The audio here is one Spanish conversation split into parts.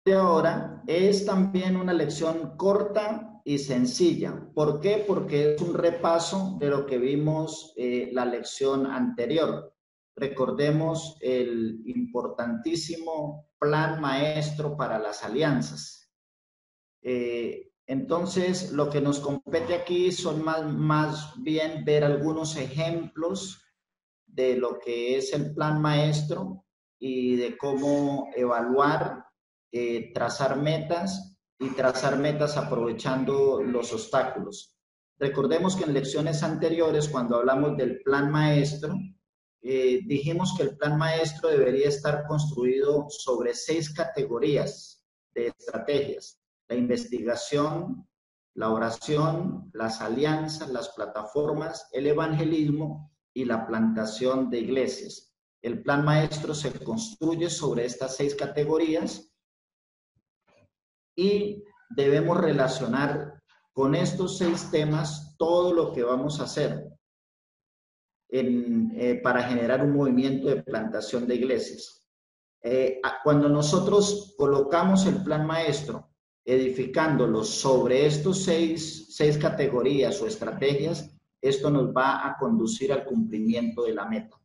de ahora es también una lección corta y sencilla. ¿Por qué? Porque es un repaso de lo que vimos la lección anterior. Recordemos el importantísimo plan maestro para las alianzas. Entonces, lo que nos compete aquí son más bien ver algunos ejemplos de lo que es el plan maestro y de cómo evaluar, trazar metas y trazar metas aprovechando los obstáculos. Recordemos que en lecciones anteriores, cuando hablamos del plan maestro, dijimos que el plan maestro debería estar construido sobre 6 categorías de estrategias: la investigación, la oración, las alianzas, las plataformas, el evangelismo y la plantación de iglesias. El plan maestro se construye sobre estas 6 categorías y debemos relacionar con estos 6 temas todo lo que vamos a hacer para generar un movimiento de plantación de iglesias. Cuando nosotros colocamos el plan maestro, edificándolo sobre estos 6 categorías o estrategias, esto nos va a conducir al cumplimiento de la meta.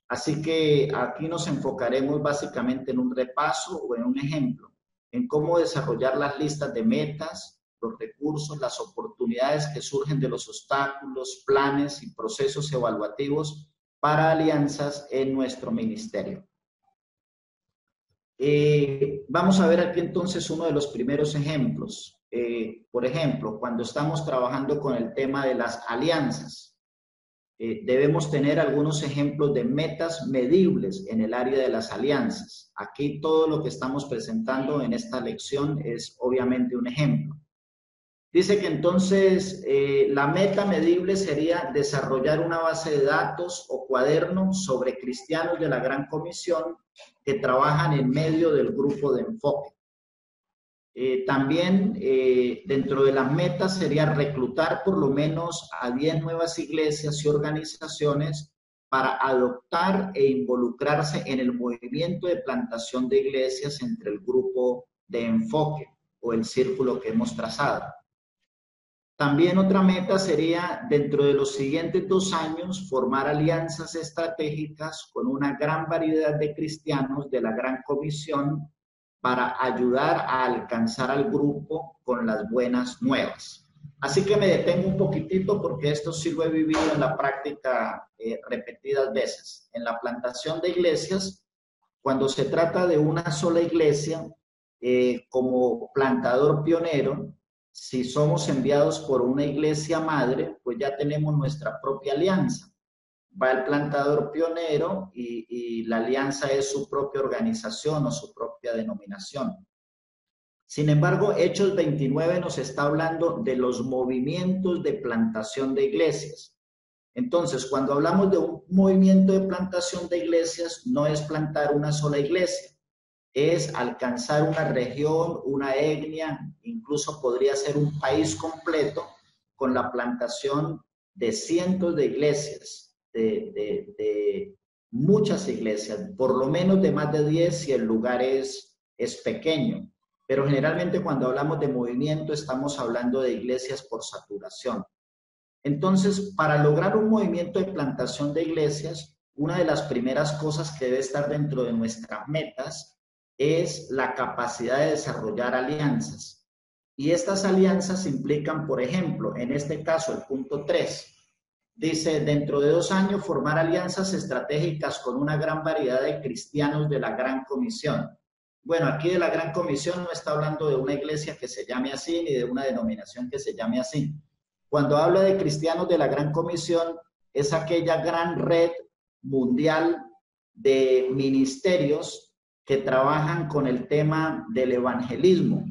Así que aquí nos enfocaremos básicamente en un repaso o en un ejemplo, en cómo desarrollar las listas de metas, los recursos, las oportunidades que surgen de los obstáculos, planes y procesos evaluativos para alianzas en nuestro ministerio. Vamos a ver aquí entonces uno de los primeros ejemplos. Por ejemplo, cuando estamos trabajando con el tema de las alianzas, debemos tener algunos ejemplos de metas medibles en el área de las alianzas. Aquí todo lo que estamos presentando en esta lección es obviamente un ejemplo. Dice que entonces la meta medible sería desarrollar una base de datos o cuaderno sobre cristianos de la Gran Comisión que trabajan en medio del grupo de enfoque. También dentro de las metas sería reclutar por lo menos a 10 nuevas iglesias y organizaciones para adoptar e involucrarse en el movimiento de plantación de iglesias entre el grupo de enfoque o el círculo que hemos trazado. También otra meta sería, dentro de los siguientes 2 años, formar alianzas estratégicas con una gran variedad de cristianos de la Gran Comisión para ayudar a alcanzar al grupo con las buenas nuevas. Así que me detengo un poquitito porque esto sí lo he vivido en la práctica repetidas veces. En la plantación de iglesias, cuando se trata de una sola iglesia, como plantador pionero, si somos enviados por una iglesia madre, pues ya tenemos nuestra propia alianza. Va el plantador pionero y la alianza es su propia organización o su propia denominación. Sin embargo, Hechos 29 nos está hablando de los movimientos de plantación de iglesias. Entonces, cuando hablamos de un movimiento de plantación de iglesias, no es plantar una sola iglesia, es alcanzar una región, una etnia, incluso podría ser un país completo con la plantación de cientos de iglesias, de muchas iglesias, por lo menos de más de 10 si el lugar es pequeño. Pero generalmente cuando hablamos de movimiento estamos hablando de iglesias por saturación. Entonces, para lograr un movimiento de plantación de iglesias, una de las primeras cosas que debe estar dentro de nuestras metas es la capacidad de desarrollar alianzas. Y estas alianzas implican, por ejemplo, en este caso, el punto 3, dice, dentro de 2 años formar alianzas estratégicas con una gran variedad de cristianos de la Gran Comisión. Bueno, aquí de la Gran Comisión no está hablando de una iglesia que se llame así, ni de una denominación que se llame así. Cuando habla de cristianos de la Gran Comisión, es aquella gran red mundial de ministerios que trabajan con el tema del evangelismo.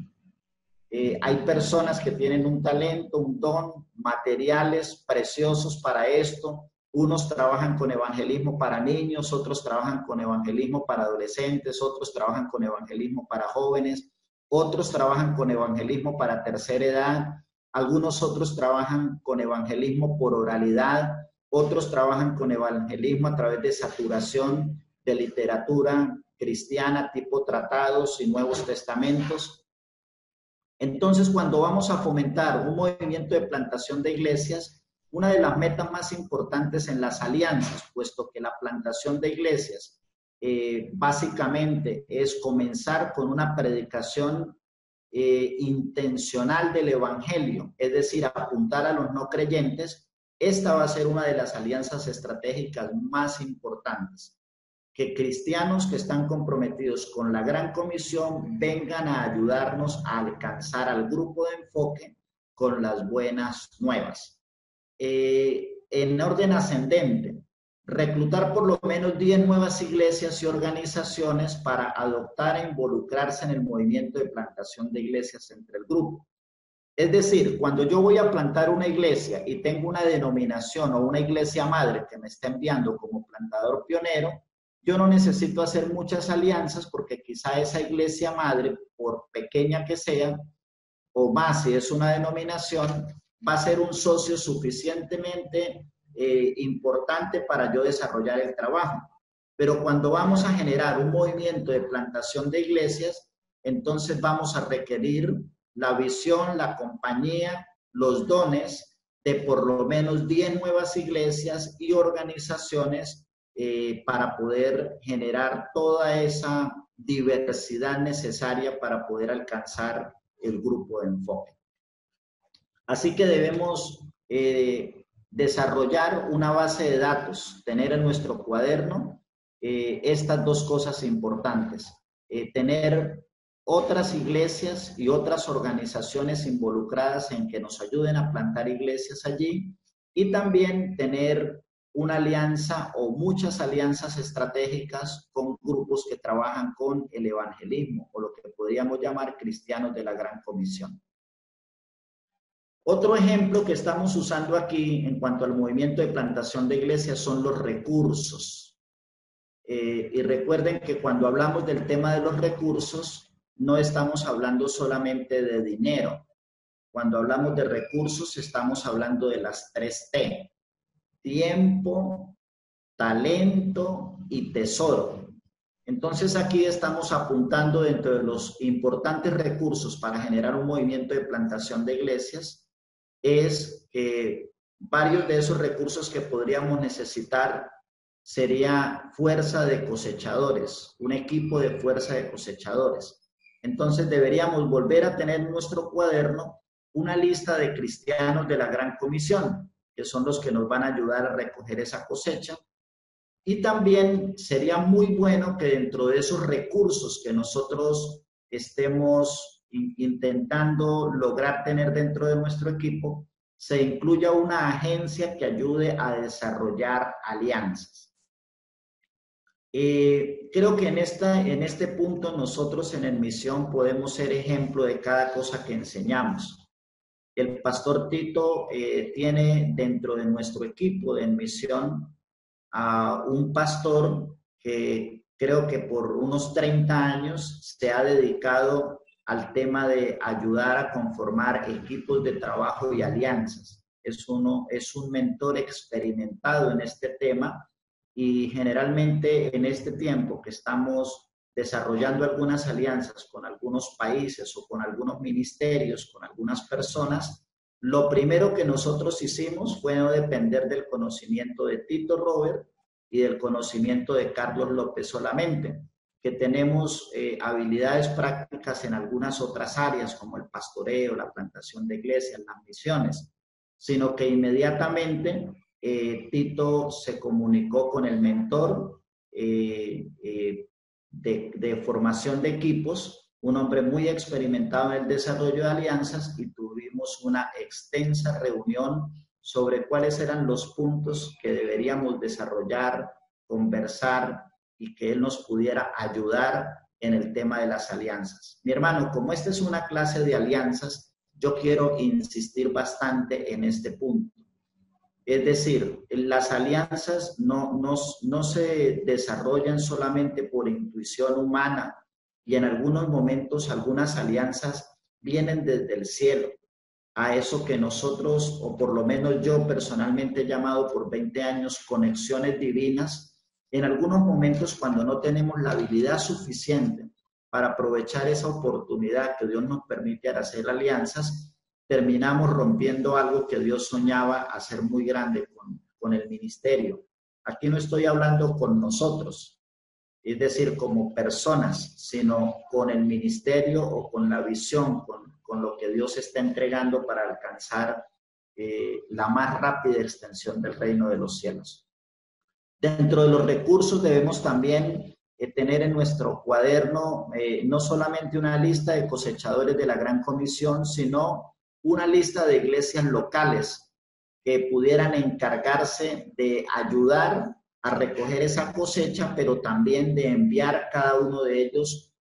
Hay personas que tienen un talento, un don, materiales preciosos para esto. Unos trabajan con evangelismo para niños, otros trabajan con evangelismo para adolescentes, otros trabajan con evangelismo para jóvenes, otros trabajan con evangelismo para tercera edad, algunos otros trabajan con evangelismo por oralidad, otros trabajan con evangelismo a través de saturación de literatura cristiana, tipo tratados y nuevos testamentos. Entonces, cuando vamos a fomentar un movimiento de plantación de iglesias, una de las metas más importantes en las alianzas, puesto que la plantación de iglesias básicamente es comenzar con una predicación intencional del evangelio, es decir, apuntar a los no creyentes. Esta va a ser una de las alianzas estratégicas más importantes. Que cristianos que están comprometidos con la Gran Comisión vengan a ayudarnos a alcanzar al grupo de enfoque con las buenas nuevas. En orden ascendente, reclutar por lo menos 10 nuevas iglesias y organizaciones para adoptar e involucrarse en el movimiento de plantación de iglesias entre el grupo. Es decir, cuando yo voy a plantar una iglesia y tengo una denominación o una iglesia madre que me está enviando como plantador pionero, yo no necesito hacer muchas alianzas porque quizá esa iglesia madre, por pequeña que sea, o más si es una denominación, va a ser un socio suficientemente importante para yo desarrollar el trabajo. Pero cuando vamos a generar un movimiento de plantación de iglesias, entonces vamos a requerir la visión, la compañía, los dones de por lo menos 10 nuevas iglesias y organizaciones para poder generar toda esa diversidad necesaria para poder alcanzar el grupo de enfoque. Así que debemos desarrollar una base de datos, tener en nuestro cuaderno estas dos cosas importantes, tener otras iglesias y otras organizaciones involucradas en que nos ayuden a plantar iglesias allí, y también tener una alianza o muchas alianzas estratégicas con grupos que trabajan con el evangelismo o lo que podríamos llamar cristianos de la Gran Comisión. Otro ejemplo que estamos usando aquí en cuanto al movimiento de plantación de iglesias son los recursos. Y recuerden que cuando hablamos del tema de los recursos, no estamos hablando solamente de dinero. Cuando hablamos de recursos, estamos hablando de las 3T: tiempo, talento y tesoro. Entonces aquí estamos apuntando dentro de los importantes recursos para generar un movimiento de plantación de iglesias, es que varios de esos recursos que podríamos necesitar sería fuerza de cosechadores, un equipo de fuerza de cosechadores. Entonces deberíamos volver a tener en nuestro cuaderno una lista de cristianos de la Gran Comisión, que son los que nos van a ayudar a recoger esa cosecha. Y también sería muy bueno que dentro de esos recursos que nosotros estemos intentando lograr tener dentro de nuestro equipo, se incluya una agencia que ayude a desarrollar alianzas. Creo que en este punto nosotros en el Misión podemos ser ejemplo de cada cosa que enseñamos. El pastor Tito tiene dentro de nuestro equipo de Misión a un pastor que creo que por unos 30 años se ha dedicado al tema de ayudar a conformar equipos de trabajo y alianzas. Es un mentor experimentado en este tema, y generalmente en este tiempo que estamos desarrollando algunas alianzas con algunos países o con algunos ministerios, con algunas personas, lo primero que nosotros hicimos fue no depender del conocimiento de Tito Robert y del conocimiento de Carlos López solamente, que tenemos habilidades prácticas en algunas otras áreas como el pastoreo, la plantación de iglesias, las misiones, sino que inmediatamente Tito se comunicó con el mentor de formación de equipos, un hombre muy experimentado en el desarrollo de alianzas, y tuvimos una extensa reunión sobre cuáles eran los puntos que deberíamos desarrollar, conversar, y que él nos pudiera ayudar en el tema de las alianzas. Mi hermano, como esta es una clase de alianzas, yo quiero insistir bastante en este punto. Es decir, las alianzas no se desarrollan solamente por intuición humana, y en algunos momentos algunas alianzas vienen desde el cielo. A eso que nosotros, o por lo menos yo personalmente he llamado por 20 años, conexiones divinas, En algunos momentos, cuando no tenemos la habilidad suficiente para aprovechar esa oportunidad que Dios nos permite hacer alianzas, terminamos rompiendo algo que Dios soñaba hacer muy grande con el ministerio. Aquí no estoy hablando con nosotros, es decir, como personas, sino con el ministerio o con la visión, con lo que Dios está entregando para alcanzar la más rápida extensión del reino de los cielos. Dentro de los recursos debemos también tener en nuestro cuaderno no solamente una lista de cosechadores de la Gran Comisión, sino una lista de iglesias locales que pudieran encargarse de ayudar a recoger esa cosecha, pero también de enviar cada uno de ellos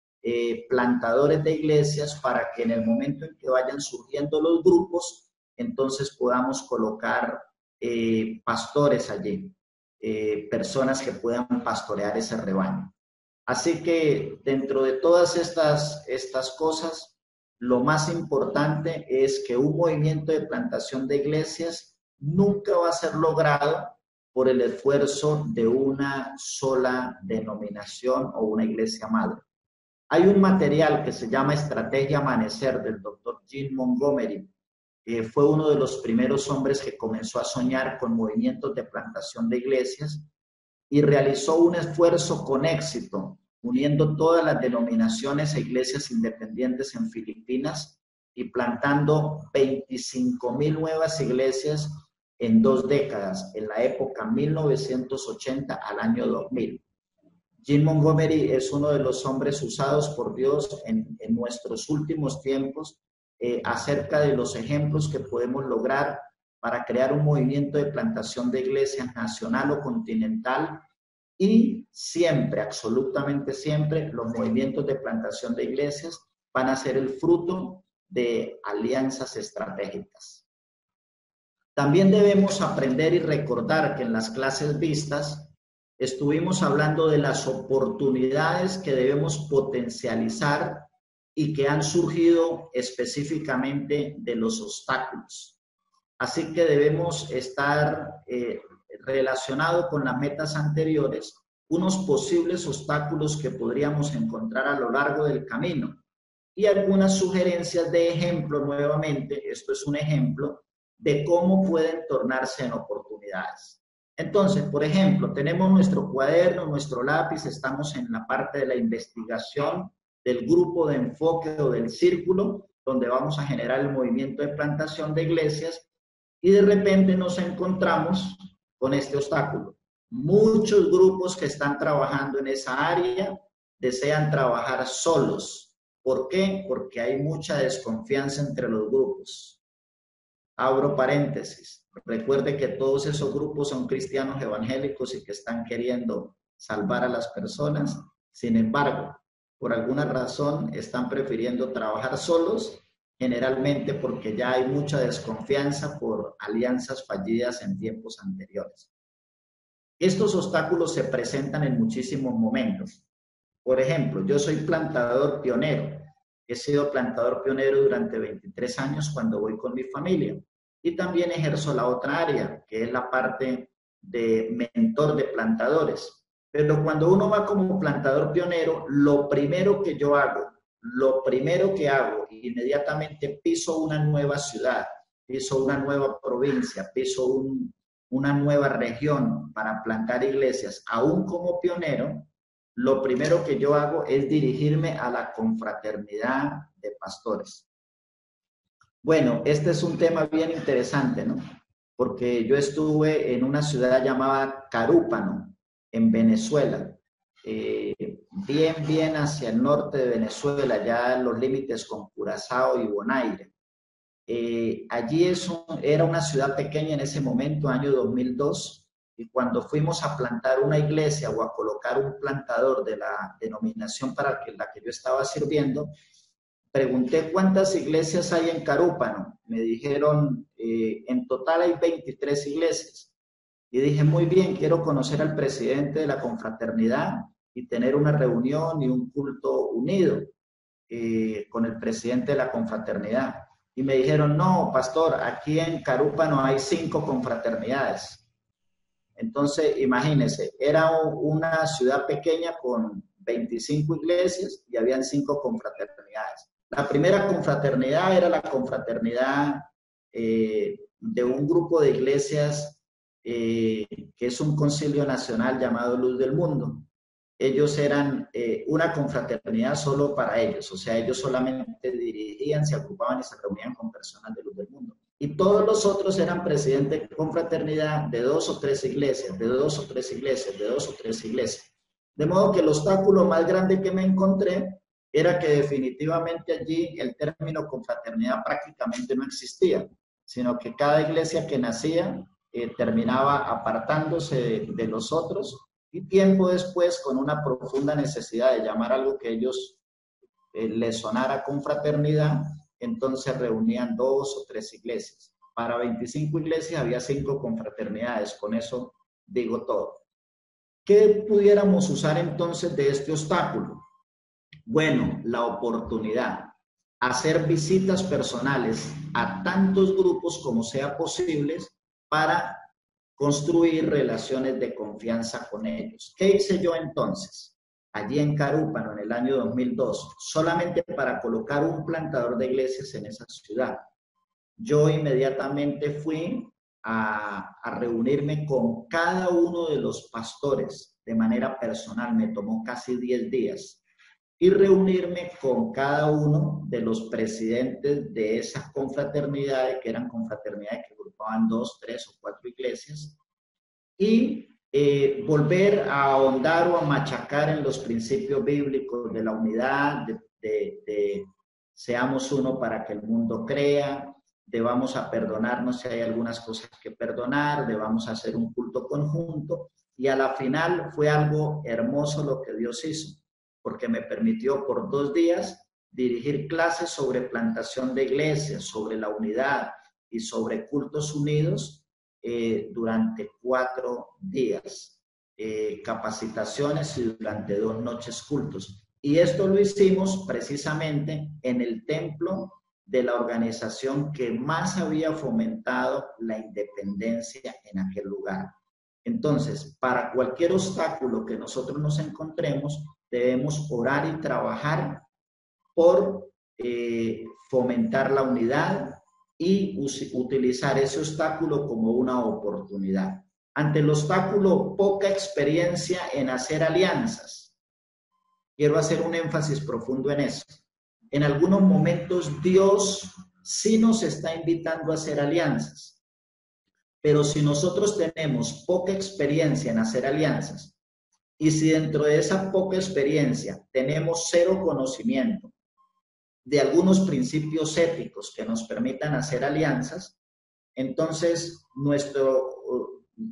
plantadores de iglesias para que en el momento en que vayan surgiendo los grupos, entonces podamos colocar pastores allí, personas que puedan pastorear ese rebaño. Así que dentro de todas estas cosas, lo más importante es que un movimiento de plantación de iglesias nunca va a ser logrado por el esfuerzo de una sola denominación o una iglesia madre. Hay un material que se llama Estrategia Amanecer del doctor Jim Montgomery. Fue uno de los primeros hombres que comenzó a soñar con movimientos de plantación de iglesias y realizó un esfuerzo con éxito, uniendo todas las denominaciones e iglesias independientes en Filipinas y plantando 25,000 nuevas iglesias en 2 décadas, en la época 1980 al año 2000. Jim Montgomery es uno de los hombres usados por Dios en nuestros últimos tiempos acerca de los ejemplos que podemos lograr para crear un movimiento de plantación de iglesias nacional o continental, y siempre, absolutamente siempre, los movimientos de plantación de iglesias van a ser el fruto de alianzas estratégicas. También debemos aprender y recordar que en las clases vistas estuvimos hablando de las oportunidades que debemos potencializar y que han surgido específicamente de los obstáculos. Así que debemos estar relacionado con las metas anteriores, unos posibles obstáculos que podríamos encontrar a lo largo del camino y algunas sugerencias de ejemplo nuevamente. Esto es un ejemplo de cómo pueden tornarse en oportunidades. Entonces, por ejemplo, tenemos nuestro cuaderno, nuestro lápiz, estamos en la parte de la investigación del grupo de enfoque o del círculo, donde vamos a generar el movimiento de plantación de iglesias, y de repente nos encontramos con este obstáculo. Muchos grupos que están trabajando en esa área desean trabajar solos. ¿Por qué? Porque hay mucha desconfianza entre los grupos. Abro paréntesis. Recuerde que todos esos grupos son cristianos evangélicos y que están queriendo salvar a las personas. Sin embargo, por alguna razón están prefiriendo trabajar solos, generalmente porque ya hay mucha desconfianza por alianzas fallidas en tiempos anteriores. Estos obstáculos se presentan en muchísimos momentos. Por ejemplo, yo soy plantador pionero. He sido plantador pionero durante 23 años cuando voy con mi familia. Y también ejerzo la otra área, que es la parte de mentor de plantadores. Pero cuando uno va como plantador pionero, lo primero que hago, inmediatamente piso una nueva ciudad, piso una nueva provincia, piso una nueva región para plantar iglesias, aún como pionero, lo primero que yo hago es dirigirme a la confraternidad de pastores. Bueno, este es un tema bien interesante, ¿no? Porque yo estuve en una ciudad llamada Carúpano, en Venezuela, bien hacia el norte de Venezuela, ya en los límites con Curazao y Bonaire. Allí era una ciudad pequeña en ese momento, año 2002, y cuando fuimos a plantar una iglesia o a colocar un plantador de la denominación para la que yo estaba sirviendo, pregunté cuántas iglesias hay en Carúpano. Me dijeron, en total hay 23 iglesias. Y dije, muy bien, quiero conocer al presidente de la confraternidad y tener una reunión y un culto unido con el presidente de la confraternidad. Y me dijeron, no, pastor, aquí en Carúpano hay 5 confraternidades. Entonces, imagínense, era una ciudad pequeña con 25 iglesias y habían 5 confraternidades. La primera confraternidad era la confraternidad de un grupo de iglesias que es un concilio nacional llamado Luz del Mundo. Ellos eran una confraternidad solo para ellos, o sea, ellos solamente dirigían, se agrupaban y se reunían con personas de Luz del Mundo. Y todos los otros eran presidentes de confraternidad de 2 o 3 iglesias, de 2 o 3 iglesias, de 2 o 3 iglesias. De modo que el obstáculo más grande que me encontré era que definitivamente allí el término confraternidad prácticamente no existía, sino que cada iglesia que nacía terminaba apartándose de los otros, y tiempo después, con una profunda necesidad de llamar algo que ellos les sonara confraternidad, entonces reunían 2 o 3 iglesias. Para 25 iglesias había 5 confraternidades, con eso digo todo. ¿Qué pudiéramos usar entonces de este obstáculo? Bueno, la oportunidad. Hacer visitas personales a tantos grupos como sea posible para construir relaciones de confianza con ellos. ¿Qué hice yo entonces? Allí en Carúpano, en el año 2002, solamente para colocar un plantador de iglesias en esa ciudad. Yo inmediatamente fui a reunirme con cada uno de los pastores de manera personal. Me tomó casi 10 días. Y reunirme con cada uno de los presidentes de esas confraternidades, que eran confraternidades que agrupaban 2, 3 o 4 iglesias, y volver a ahondar o a machacar en los principios bíblicos de la unidad, de seamos uno para que el mundo crea, de vamos a perdonarnos si hay algunas cosas que perdonar, de vamos a hacer un culto conjunto, y a la final fue algo hermoso lo que Dios hizo, porque me permitió por 2 días dirigir clases sobre plantación de iglesias, sobre la unidad y sobre cultos unidos durante 4 días, capacitaciones y durante 2 noches cultos. Y esto lo hicimos precisamente en el templo de la organización que más había fomentado la independencia en aquel lugar. Entonces, para cualquier obstáculo que nosotros nos encontremos, debemos orar y trabajar por fomentar la unidad y utilizar ese obstáculo como una oportunidad. Ante el obstáculo, poca experiencia en hacer alianzas. Quiero hacer un énfasis profundo en eso. En algunos momentos Dios sí nos está invitando a hacer alianzas. Pero si nosotros tenemos poca experiencia en hacer alianzas, y si dentro de esa poca experiencia tenemos 0 conocimiento de algunos principios éticos que nos permitan hacer alianzas, entonces nuestra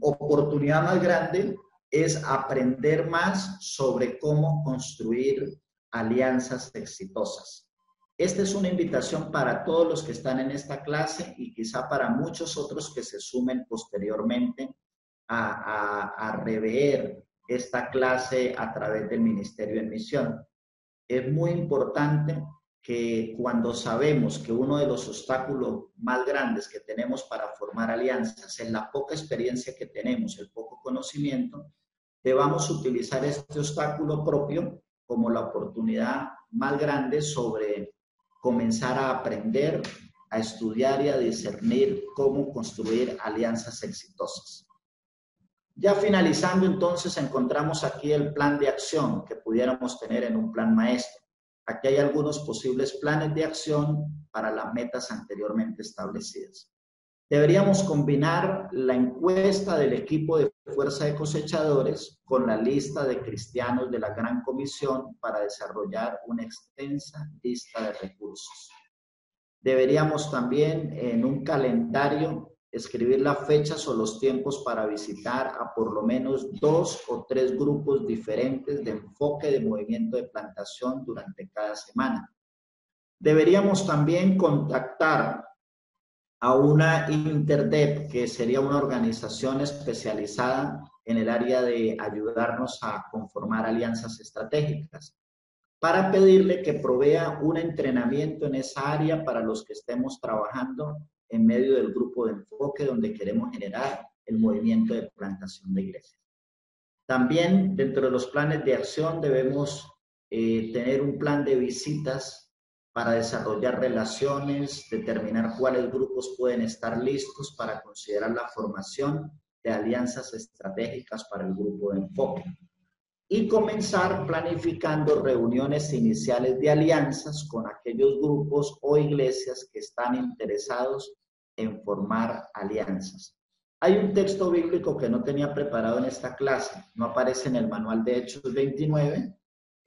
oportunidad más grande es aprender más sobre cómo construir alianzas exitosas. Esta es una invitación para todos los que están en esta clase y quizá para muchos otros que se sumen posteriormente a rever esta clase a través del Ministerio en Misión. Es muy importante que cuando sabemos que uno de los obstáculos más grandes que tenemos para formar alianzas es la poca experiencia que tenemos, el poco conocimiento, debamos utilizar este obstáculo propio como la oportunidad más grande sobre comenzar a aprender, a estudiar y a discernir cómo construir alianzas exitosas. Ya finalizando, entonces, encontramos aquí el plan de acción que pudiéramos tener en un plan maestro. Aquí hay algunos posibles planes de acción para las metas anteriormente establecidas. Deberíamos combinar la encuesta del equipo de Fuerza de Cosechadores con la lista de cristianos de la Gran Comisión para desarrollar una extensa lista de recursos. Deberíamos también en un calendario escribir las fechas o los tiempos para visitar a por lo menos 2 o 3 grupos diferentes de enfoque de movimiento de plantación durante cada semana. Deberíamos también contactar a una Interdep, que sería una organización especializada en el área de ayudarnos a conformar alianzas estratégicas, para pedirle que provea un entrenamiento en esa área para los que estemos trabajando en medio del grupo de enfoque donde queremos generar el movimiento de plantación de iglesias. También dentro de los planes de acción debemos tener un plan de visitas para desarrollar relaciones, determinar cuáles grupos pueden estar listos para considerar la formación de alianzas estratégicas para el grupo de enfoque. Y comenzar planificando reuniones iniciales de alianzas con aquellos grupos o iglesias que están interesados en formar alianzas. Hay un texto bíblico que no tenía preparado en esta clase, no aparece en el manual de Hechos 29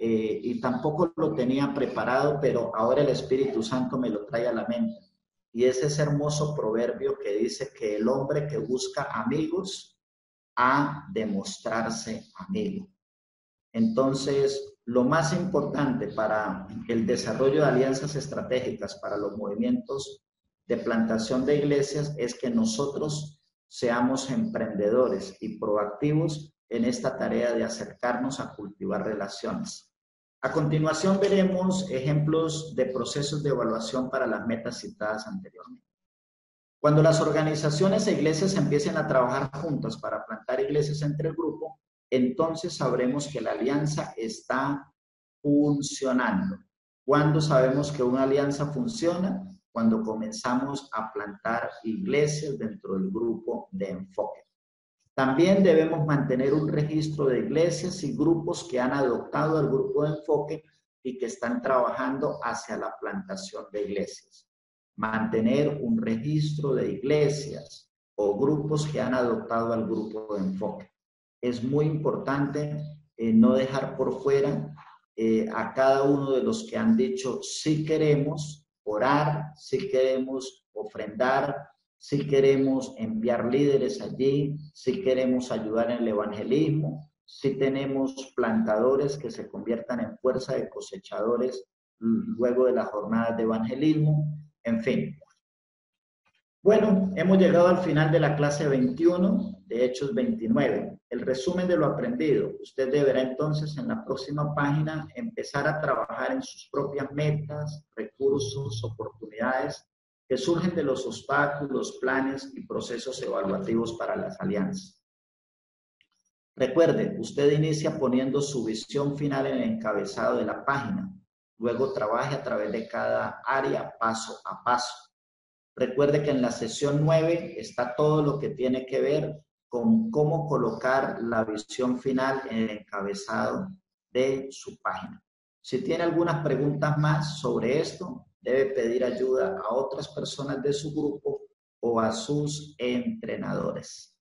y tampoco lo tenía preparado, pero ahora el Espíritu Santo me lo trae a la mente. Y es ese hermoso proverbio que dice que el hombre que busca amigos ha de mostrarse amigo. Entonces, lo más importante para el desarrollo de alianzas estratégicas para los movimientos de plantación de iglesias es que nosotros seamos emprendedores y proactivos en esta tarea de acercarnos a cultivar relaciones. A continuación veremos ejemplos de procesos de evaluación para las metas citadas anteriormente. Cuando las organizaciones e iglesias empiecen a trabajar juntas para plantar iglesias entre el grupo, entonces sabremos que la alianza está funcionando. ¿Cuándo sabemos que una alianza funciona? Cuando comenzamos a plantar iglesias dentro del grupo de enfoque. También debemos mantener un registro de iglesias y grupos que han adoptado el grupo de enfoque y que están trabajando hacia la plantación de iglesias. Mantener un registro de iglesias o grupos que han adoptado al grupo de enfoque. Es muy importante no dejar por fuera a cada uno de los que han dicho sí queremos orar, sí queremos ofrendar, sí queremos enviar líderes allí, sí queremos ayudar en el evangelismo, sí tenemos plantadores que se conviertan en fuerza de cosechadores luego de las jornadas de evangelismo, en fin. Bueno, hemos llegado al final de la clase 21 de Hechos 29. El resumen de lo aprendido. Usted deberá entonces en la próxima página empezar a trabajar en sus propias metas, recursos, oportunidades que surgen de los obstáculos, planes y procesos evaluativos para las alianzas. Recuerde, usted inicia poniendo su visión final en el encabezado de la página. Luego trabaje a través de cada área paso a paso. Recuerde que en la sesión 9 está todo lo que tiene que ver con cómo colocar la visión final en el encabezado de su página. Si tiene algunas preguntas más sobre esto, debe pedir ayuda a otras personas de su grupo o a sus entrenadores.